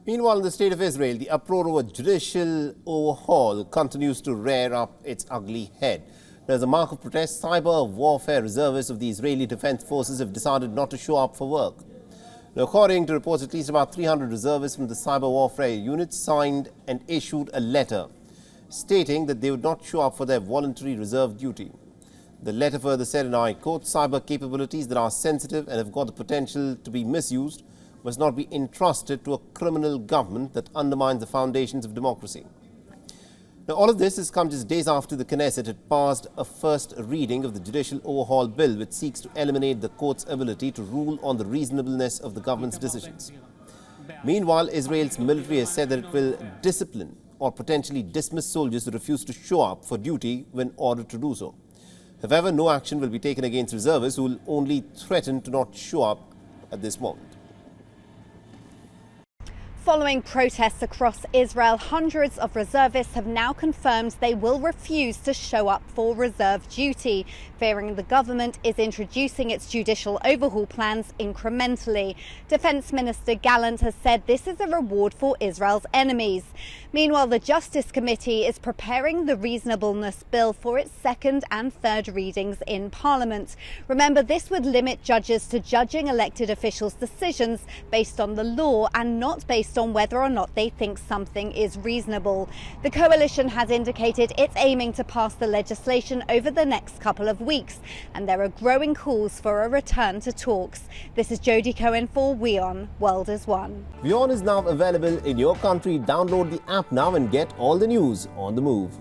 Meanwhile, in the state of Israel, the uproar over judicial overhaul continues to rear up its ugly head. As a mark of protest, cyber warfare reservists of the Israeli Defense Forces have decided not to show up for work. Now, according to reports, at least about 300 reservists from the cyber warfare unit signed and issued a letter stating that they would not show up for their voluntary reserve duty. The letter further said, and I quote, "Cyber capabilities that are sensitive and have got the potential to be misused must not be entrusted to a criminal government that undermines the foundations of democracy." Now, all of this has come just days after the Knesset had passed a first reading of the judicial overhaul bill, which seeks to eliminate the court's ability to rule on the reasonableness of the government's decisions. Meanwhile, Israel's military has said that it will discipline or potentially dismiss soldiers who refuse to show up for duty when ordered to do so. However, no action will be taken against reservists who will only threaten to not show up at this moment. Following protests across Israel, hundreds of reservists have now confirmed they will refuse to show up for reserve duty, fearing the government is introducing its judicial overhaul plans incrementally. Defence Minister Gallant has said this is a reward for Israel's enemies. Meanwhile, the Justice Committee is preparing the reasonableness bill for its second and third readings in Parliament. Remember, this would limit judges to judging elected officials' decisions based on the law and not based on whether or not they think something is reasonable. The coalition has indicated it's aiming to pass the legislation over the next couple of weeks, and there are growing calls for a return to talks. This is Jodie Cohen for WION World is One. WION is now available in your country. Download the app now and get all the news on the move.